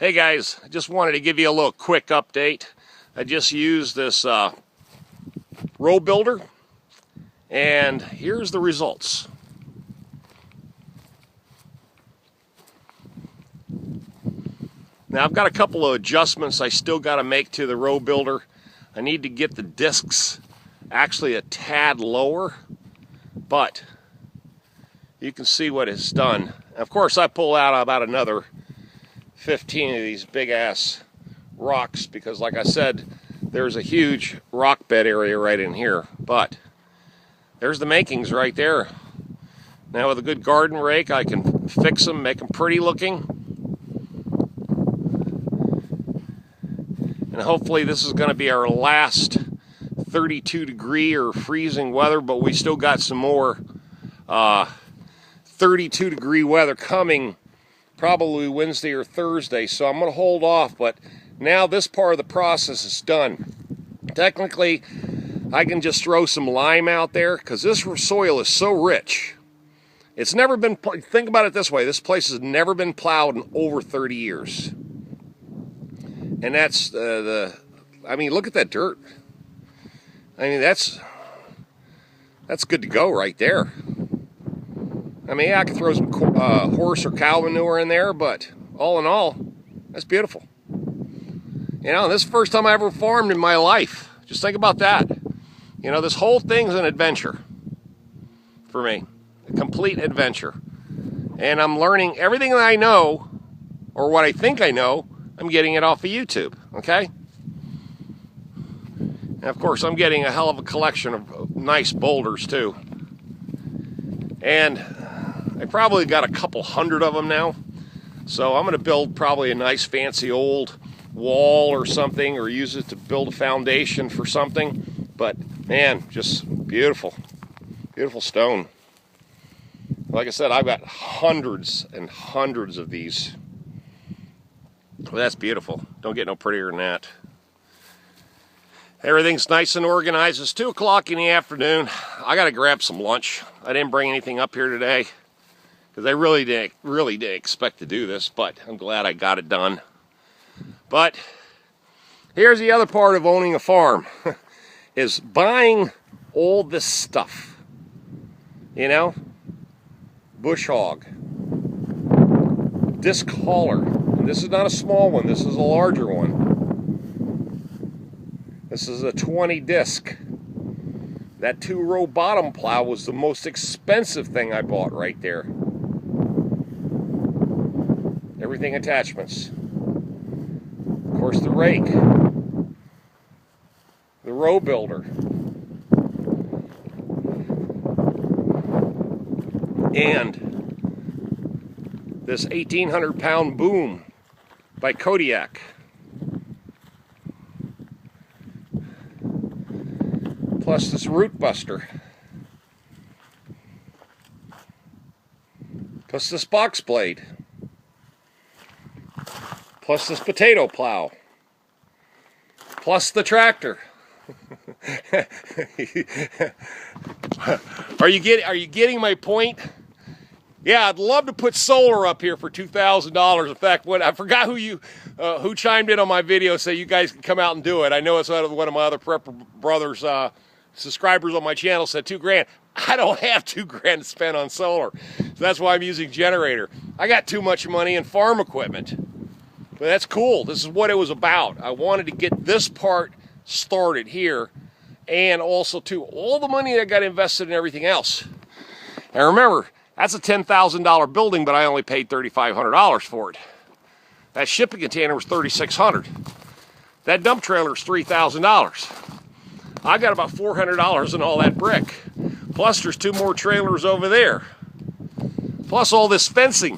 Hey guys, I just wanted to give you a little quick update. I just used this row builder, and here's the results. Now I've got a couple of adjustments I still got to make to the row builder. I need to get the discs actually a tad lower, but you can see what it's done. Of course, I pull out about another 15 of these big ass rocks because, like I said, there's a huge rock bed area right in here. But there's the makings right there. Now with a good garden rake, I can fix them, make them pretty looking. And hopefully this is going to be our last 32 degree or freezing weather, but we still got some more 32 degree weather coming probably Wednesday or Thursday, so I'm going to hold off. But now this part of the process is done. Technically, I can just throw some lime out there because this soil is so rich. It's never been, think about it this way, this place has never been plowed in over 30 years. And that's I mean, look at that dirt. I mean, that's good to go right there. I mean, yeah, I could throw some horse or cow manure in there, but all in all, that's beautiful. You know, this is the first time I ever farmed in my life. Just think about that. You know, this whole thing's an adventure for me. A complete adventure. And I'm learning everything that I know, or what I think I know, I'm getting it off of YouTube, okay? And of course, I'm getting a hell of a collection of nice boulders, too. And I probably got a couple hundred of them now. So I'm going to build probably a nice fancy old wall or something, or use it to build a foundation for something. But man, just beautiful. Beautiful stone. Like I said, I've got hundreds and hundreds of these. Well, that's beautiful. Don't get no prettier than that. Everything's nice and organized. It's 2 o'clock in the afternoon. I got to grab some lunch. I didn't bring anything up here today because I really didn't expect to do this, but I'm glad I got it done. But here's the other part of owning a farm, is buying all this stuff. You know, bush hog, disc hauler. And this is not a small one, this is a larger one. This is a 20 disc. That 2-row bottom plow was the most expensive thing I bought right there. Everything attachments. Of course, the rake. The row builder. And this 1,800-pound boom by Kodiak. Plus this root buster. Plus this box blade. Plus this potato plow. Plus the tractor. Are you getting my point? Yeah, I'd love to put solar up here for $2,000. In fact, I forgot who chimed in on my video, so you guys can come out and do it. I know it's one of my other prepper brothers, subscribers on my channel said $2,000. I don't have $2,000 to spend on solar, so that's why I'm using generator. I got too much money in farm equipment, but that's cool. This is what it was about. I wanted to get this part started here, and also too all the money that got invested in everything else. And remember, that's a $10,000 building, but I only paid $3,500 for it. That shipping container was $3,600. That dump trailer is $3,000. I got about $400 in all that brick. Plus, there's 2 more trailers over there. Plus, all this fencing.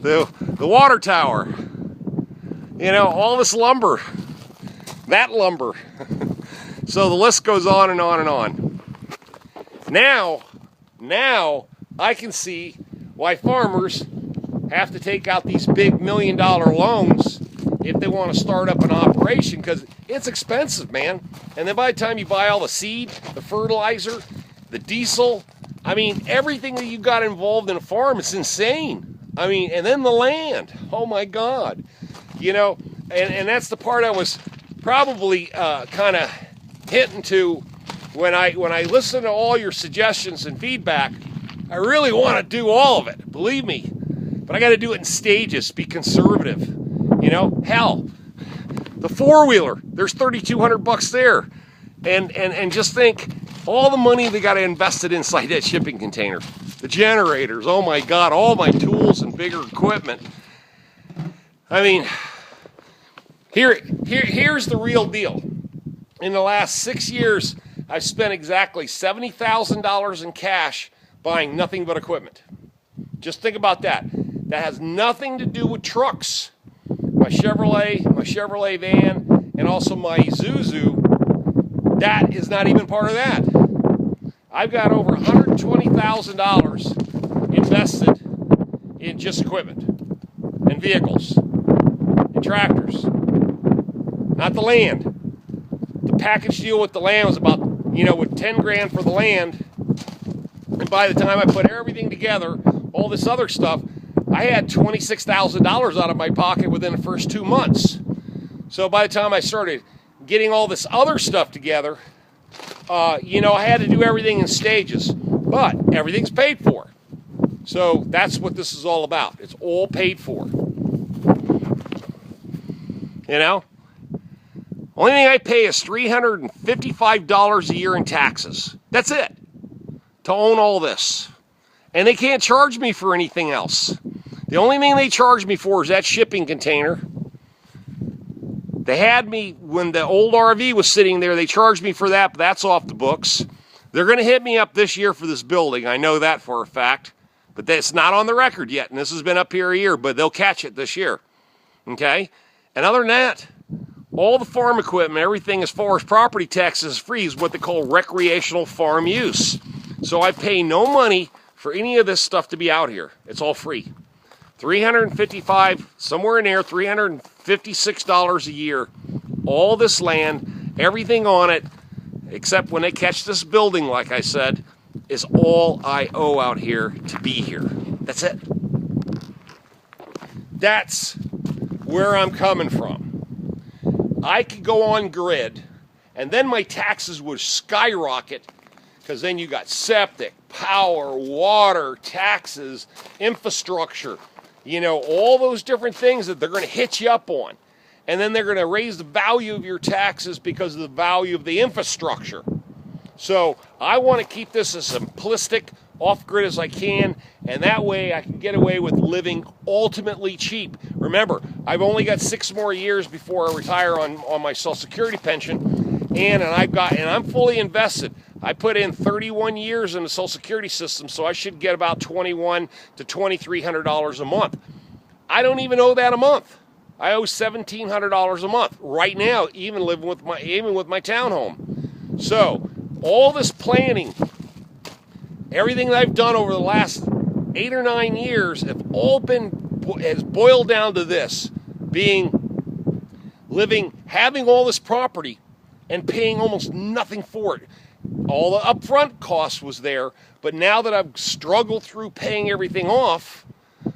the water tower. You know, all this lumber. That lumber. So the list goes on and on and on. Now I can see why farmers have to take out these big $1 million loans if they want to start up an operation, because it's expensive, man. And then by the time you buy all the seed, the fertilizer, the diesel, I mean, everything that you got involved in a farm is insane. I mean, and then the land. Oh my God. You know, and that's the part I was probably kind of hitting to when I listen to all your suggestions and feedback. I really want to do all of it, believe me. But I got to do it in stages, be conservative. You know, hell, the four-wheeler, there's $3,200 there. And just think, all the money they got to invest it inside that shipping container. The generators, oh my God, all my tools and bigger equipment. I mean, here's the real deal. In the last 6 years, I've spent exactly $70,000 in cash buying nothing but equipment. Just think about that. That has nothing to do with trucks. My Chevrolet van, and also my Isuzu, that is not even part of that. I've got over $120,000 invested in just equipment and vehicles and tractors, not the land. The package deal with the land was about, with 10 grand for the land. And by the time I put everything together, all this other stuff, I had $26,000 out of my pocket within the first 2 months. So by the time I started getting all this other stuff together, I had to do everything in stages. But everything's paid for. So that's what this is all about. It's all paid for. Only thing I pay is $355 a year in taxes. That's it. To own all this. And they can't charge me for anything else. The only thing they charge me for is that shipping container. They had me, when the old RV was sitting there, they charged me for that, but that's off the books. They're going to hit me up this year for this building. I know that for a fact. But that's not on the record yet, and this has been up here a year, but they'll catch it this year. Okay? And other than that, all the farm equipment, everything as far as property taxes is free, is what they call recreational farm use. So I pay no money for any of this stuff to be out here. It's all free. $355, somewhere in there, $356 a year. All this land, everything on it, except when they catch this building, like I said, is all I owe out here to be here. That's it. That's where I'm coming from. I could go on grid, and then my taxes would skyrocket, because then you got septic, power, water, taxes, infrastructure, all those different things that they're going to hit you up on. And then they're going to raise the value of your taxes because of the value of the infrastructure. So I want to keep this as simplistic, off-grid as I can, and that way I can get away with living ultimately cheap. Remember, I've only got 6 more years before I retire on my Social Security pension, and I'm fully invested. I put in 31 years in the Social Security system, so I should get about $2,100 to $2,300 a month. I don't even owe that a month. I owe $1,700 a month right now, even with my townhome. So all this planning, everything that I've done over the last 8 or 9 years, has boiled down to this: having all this property and paying almost nothing for it. All the upfront cost was there, but now that I've struggled through paying everything off,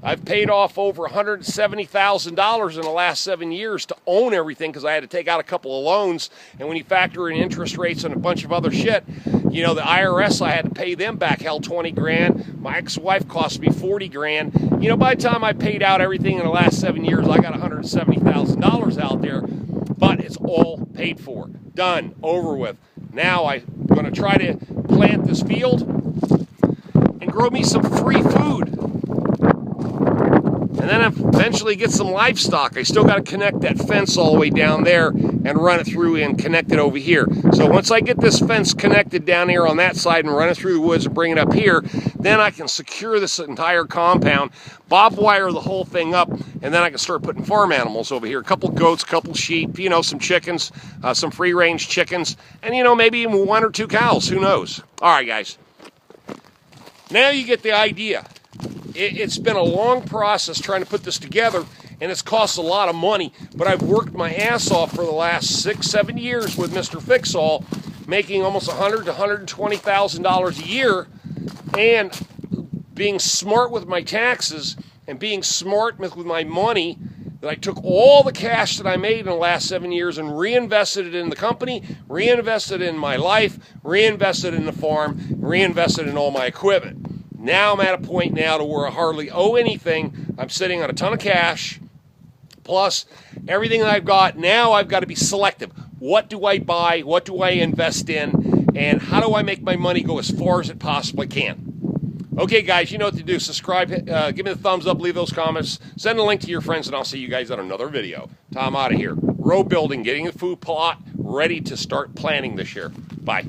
I've paid off over $170,000 in the last 7 years to own everything, because I had to take out a couple of loans. And when you factor in interest rates and a bunch of other shit, the IRS, I had to pay them back, hell, 20 grand. My ex-wife cost me 40 grand. By the time I paid out everything in the last 7 years, I got $170,000 out there, but it's all paid for. Done, over with. Now I'm going to try to plant this field and grow me some free food. And then eventually get some livestock. I still got to connect that fence all the way down there and run it through and connect it over here. So once I get this fence connected down here on that side and run it through the woods and bring it up here, then I can secure this entire compound, bob wire the whole thing up, and then I can start putting farm animals over here. A couple goats, a couple sheep, some chickens, some free-range chickens, and maybe even 1 or 2 cows. Who knows? All right, guys. Now you get the idea. It's been a long process trying to put this together, and it's cost a lot of money, but I've worked my ass off for the last 6-7 years with Mr. Fix-All, making almost $100,000 to $120,000 a year, and being smart with my taxes and being smart with my money, that I took all the cash that I made in the last 7 years and reinvested it in the company, reinvested in my life, reinvested in the farm, reinvested in all my equipment. Now I'm at a point now to where I hardly owe anything. I'm sitting on a ton of cash, plus everything that I've got. Now I've got to be selective. What do I buy? What do I invest in? And how do I make my money go as far as it possibly can? Okay, guys, you know what to do. Subscribe, give me the thumbs up, leave those comments, send a link to your friends, and I'll see you guys on another video. Tom out of here. Row building, getting the food plot ready to start planting this year. Bye.